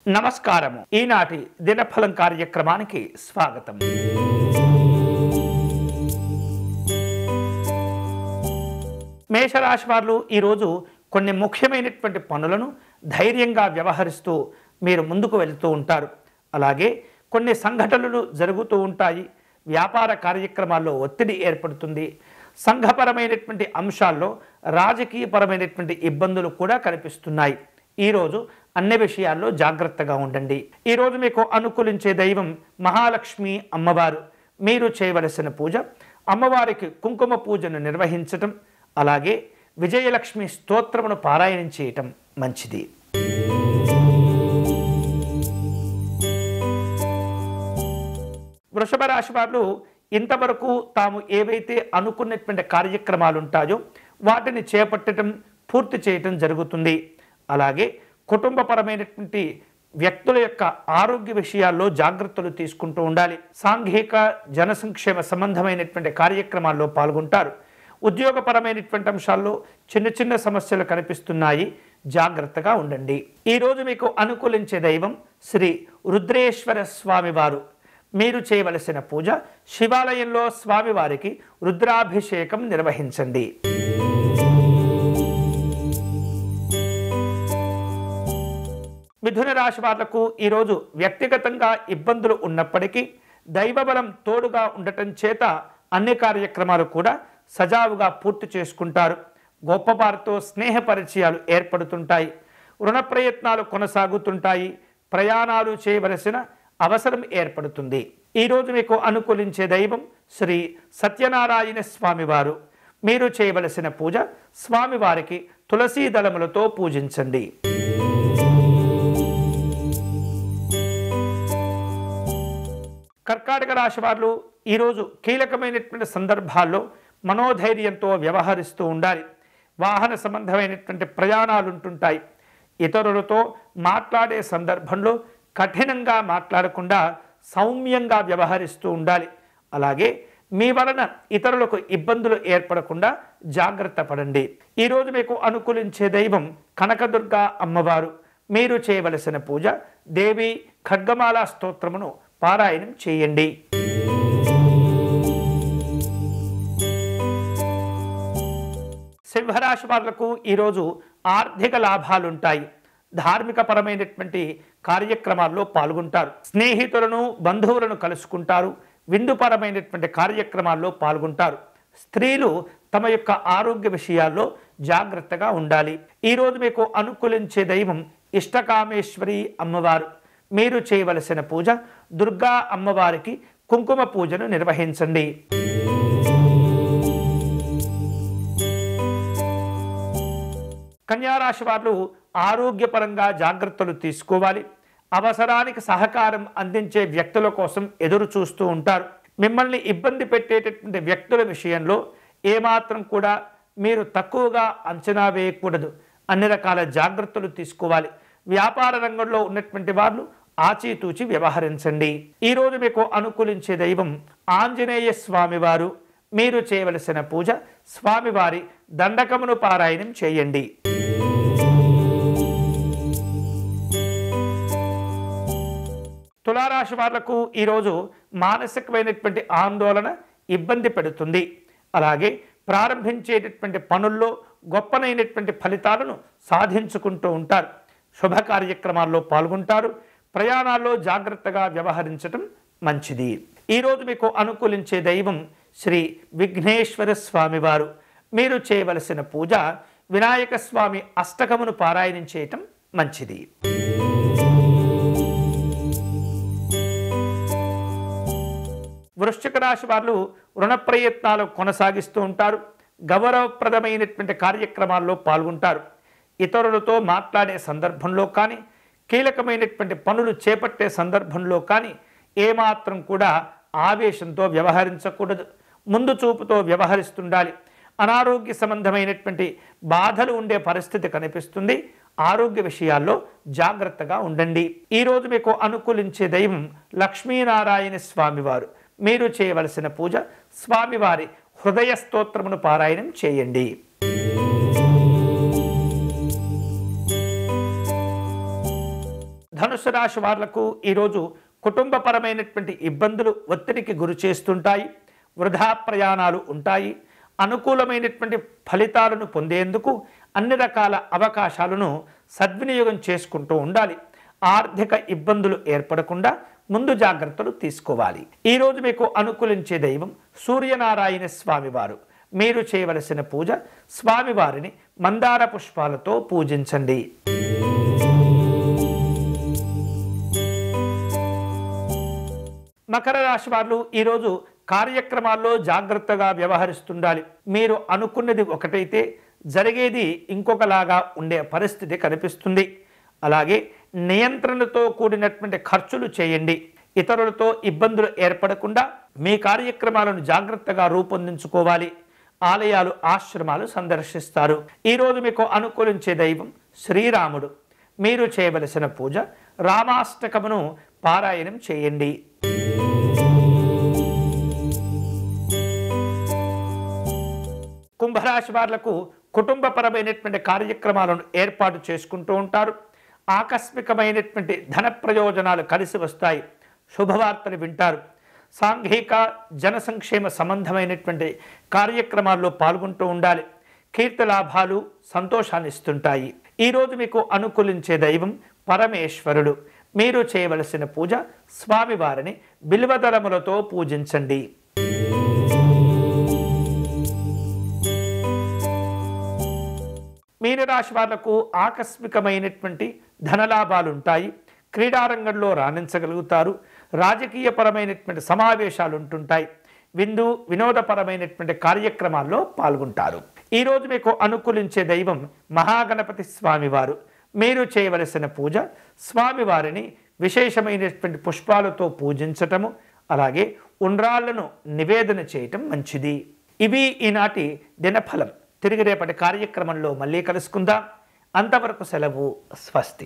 నమస్కారము. ఈనాటి దినఫలం కార్యక్రమానికి స్వాగతం. మేషరాశి వారు ఈరోజు కొన్ని ముఖ్యమైనటువంటి పనులను ధైర్యంగా వ్యవహరిస్తూ మీరు ముందుకు వెళుతూ ఉంటారు. అలాగే కొన్ని సంఘటనలు జరుగుతూ ఉంటాయి. వ్యాపార కార్యక్రమాల్లో ఒత్తిడి ఏర్పడుతుంది. సంఘపరమైనటువంటి అంశాల్లో రాజకీయపరమైనటువంటి ఇబ్బందులు కూడా కనిపిస్తున్నాయి. ఈరోజు అన్ని విషయాల్లో జాగ్రత్తగా ఉండండి. ఈరోజు మీకు అనుకూలించే దైవం మహాలక్ష్మి అమ్మవారు. మీరు చేయవలసిన పూజ అమ్మవారికి కుంకుమ పూజను నిర్వహించటం, అలాగే విజయలక్ష్మి స్తోత్రమును పారాయణం చేయటం మంచిది. వృషభ రాశి వారు ఇంతవరకు తాము ఏవైతే అనుకున్నటువంటి కార్యక్రమాలు ఉంటాయో వాటిని చేపట్టడం, పూర్తి చేయటం జరుగుతుంది. అలాగే కుటుంబపరమైనటువంటి వ్యక్తుల యొక్క ఆరోగ్య విషయాల్లో జాగ్రత్తలు తీసుకుంటూ ఉండాలి. సాంఘిక జన సంక్షేమ సంబంధమైనటువంటి కార్యక్రమాల్లో పాల్గొంటారు. ఉద్యోగపరమైనటువంటి అంశాల్లో చిన్న చిన్న సమస్యలు కనిపిస్తున్నాయి. జాగ్రత్తగా ఉండండి. ఈరోజు మీకు అనుకూలించే దైవం శ్రీ రుద్రేశ్వర స్వామివారు. మీరు చేయవలసిన పూజ శివాలయంలో స్వామివారికి రుద్రాభిషేకం నిర్వహించండి. మిథున రాశి వాళ్లకు ఈరోజు వ్యక్తిగతంగా ఇబ్బందులు ఉన్నప్పటికీ దైవబలం తోడుగా ఉండటం చేత అన్ని కార్యక్రమాలు కూడా సజావుగా పూర్తి చేసుకుంటారు. గొప్పవారితో స్నేహ పరిచయాలు ఏర్పడుతుంటాయి. రుణ ప్రయత్నాలు కొనసాగుతుంటాయి. ప్రయాణాలు చేయవలసిన అవసరం ఏర్పడుతుంది. ఈరోజు మీకు అనుకూలించే దైవం శ్రీ సత్యనారాయణ స్వామివారు. మీరు చేయవలసిన పూజ స్వామివారికి తులసీ దళములతో పూజించండి. కర్కాటక రాశి వారు ఈరోజు కీలకమైనటువంటి సందర్భాల్లో మనోధైర్యంతో వ్యవహరిస్తూ ఉండాలి. వాహన సంబంధమైనటువంటి ప్రయాణాలు ఉంటుంటాయి. ఇతరులతో మాట్లాడే సందర్భంలో కఠినంగా మాట్లాడకుండా సౌమ్యంగా వ్యవహరిస్తూ ఉండాలి. అలాగే మీ వలన ఇతరులకు ఇబ్బందులు ఏర్పడకుండా జాగ్రత్త పడండి. ఈరోజు మీకు అనుకూలించే దైవం కనకదుర్గ అమ్మవారు. మీరు చేయవలసిన పూజ దేవి ఖడ్గమాల స్తోత్రమును పారాయణం చేయండి. సింహరాశి వాళ్లకు ఈరోజు ఆర్థిక లాభాలుంటాయి. ధార్మిక పరమైనటువంటి కార్యక్రమాల్లో పాల్గొంటారు. స్నేహితులను, బంధువులను కలుసుకుంటారు. విందుపరమైనటువంటి కార్యక్రమాల్లో పాల్గొంటారు. స్త్రీలు తమ యొక్క ఆరోగ్య విషయాల్లో జాగ్రత్తగా ఉండాలి. ఈరోజు మీకు అనుకూలించే దైవం ఇష్టకామేశ్వరి అమ్మవారు. మీరు చేయవలసిన పూజ దుర్గా అమ్మవారికి కుంకుమ పూజను నిర్వహించండి. కన్యారాశి వారు ఆరోగ్యపరంగా జాగ్రత్తలు తీసుకోవాలి. అవసరానికి సహకారం అందించే వ్యక్తుల కోసం ఎదురు చూస్తూ ఉంటారు. మిమ్మల్ని ఇబ్బంది పెట్టేటటువంటి వ్యక్తుల విషయంలో ఏమాత్రం కూడా మీరు తక్కువగా అంచనా వేయకూడదు. అన్ని రకాల జాగ్రత్తలు తీసుకోవాలి. వ్యాపార రంగంలో ఉన్నటువంటి వాళ్ళు ఆచితూచి వ్యవహరించండి. ఈరోజు మీకు అనుకూలించే దైవం ఆంజనేయ స్వామివారు. మీరు చేయవలసిన పూజ స్వామివారి దండకమును పారాయణం చేయండి. తులారాశి వాళ్లకు ఈరోజు మానసికమైనటువంటి ఆందోళన ఇబ్బంది పెడుతుంది. అలాగే ప్రారంభించేటటువంటి పనుల్లో గొప్పనైనటువంటి ఫలితాలను సాధించుకుంటూ ఉంటారు. శుభ కార్యక్రమాల్లో పాల్గొంటారు. ప్రయాణాల్లో జాగ్రత్తగా వ్యవహరించటం మంచిది. ఈరోజు మీకు అనుకూలించే దైవం శ్రీ విఘ్నేశ్వర స్వామివారు. మీరు చేయవలసిన పూజ వినాయక స్వామి అష్టకమును పారాయణం చేయటం మంచిది. వృశ్చిక రాశి వారు రుణ ప్రయత్నాలు కొనసాగిస్తూ ఉంటారు. గౌరవప్రదమైనటువంటి కార్యక్రమాల్లో పాల్గొంటారు. ఇతరులతో మాట్లాడే సందర్భంలో కానీ, కీలకమైనటువంటి పనులు చేపట్టే సందర్భంలో కానీ ఏమాత్రం కూడా ఆవేశంతో వ్యవహరించకూడదు. ముందు చూపుతో వ్యవహరిస్తుండాలి. అనారోగ్య సంబంధమైనటువంటి బాధలు ఉండే పరిస్థితి కనిపిస్తుంది. ఆరోగ్య విషయాల్లో జాగ్రత్తగా ఉండండి. ఈరోజు మీకు అనుకూలించే దైవం లక్ష్మీనారాయణ స్వామివారు. మీరు చేయవలసిన పూజ స్వామివారి హృదయ స్తోత్రమును పారాయణం చేయండి. ధనుసు రాశి వాళ్లకు ఈరోజు కుటుంబపరమైనటువంటి ఇబ్బందులు ఒత్తిడికి గురి చేస్తుంటాయి. వృధా ప్రయాణాలు ఉంటాయి. అనుకూలమైనటువంటి ఫలితాలను పొందేందుకు అన్ని రకాల అవకాశాలను సద్వినియోగం చేసుకుంటూ ఉండాలి. ఆర్థిక ఇబ్బందులు ఏర్పడకుండా ముందు జాగ్రత్తలు తీసుకోవాలి. ఈరోజు మీకు అనుకూలించే దైవం సూర్యనారాయణ స్వామివారు. మీరు చేయవలసిన పూజ స్వామివారిని మందార పుష్పాలతో పూజించండి. మకర రాశి వారు ఈరోజు కార్యక్రమాల్లో జాగ్రత్తగా వ్యవహరిస్తుండాలి. మీరు అనుకున్నది ఒకటైతే జరిగేది ఇంకొకలాగా ఉండే పరిస్థితి కనిపిస్తుంది. అలాగే నియంత్రణతో కూడినటువంటి ఖర్చులు చేయండి. ఇతరులతో ఇబ్బందులు ఏర్పడకుండా మీ కార్యక్రమాలను జాగ్రత్తగా రూపొందించుకోవాలి. ఆలయాలు, ఆశ్రమాలు సందర్శిస్తారు. ఈరోజు మీకు అనుకూలించే దైవం శ్రీరాముడు. మీరు చేయవలసిన పూజ రామాష్టకమును పారాయణం చేయండి. కుంభరాశి వాళ్లకు కుటుంబపరమైనటువంటి కార్యక్రమాలను ఏర్పాటు చేసుకుంటూ ఉంటారు. ఆకస్మికమైనటువంటి ధన ప్రయోజనాలు కలిసి వస్తాయి. శుభవార్తలు వింటారు. సాంఘిక జన సంక్షేమ సంబంధమైనటువంటి కార్యక్రమాల్లో పాల్గొంటూ ఉండాలి. కీర్తిలాభాలు సంతోషాన్ని ఇస్తుంటాయి. ఈరోజు మీకు అనుకూలించే దైవం పరమేశ్వరుడు. మీరు చేయవలసిన పూజ స్వామివారిని బిల్వదళములతో పూజించండి. మీనరాశి వాళ్లకు ఆకస్మికమైనటువంటి ధనలాభాలు ఉంటాయి. క్రీడారంగంలో రాణించగలుగుతారు. రాజకీయపరమైనటువంటి సమావేశాలు ఉంటుంటాయి. వినోదపరమైనటువంటి కార్యక్రమాల్లో పాల్గొంటారు. ఈరోజు మీకు అనుకూలించే దైవం మహాగణపతి స్వామివారు. మీరు చేయవలసిన పూజ స్వామివారిని విశేషమైనటువంటి పుష్పాలతో పూజించటము, అలాగే ఉండ్రాళ్లను నివేదన చేయటం మంచిది. ఇవి ఈనాటి దినఫలం. తిరిగి రేపటి కార్యక్రమంలో మళ్ళీ కలుసుకుందాం. అంతవరకు సెలవు. స్వస్తి.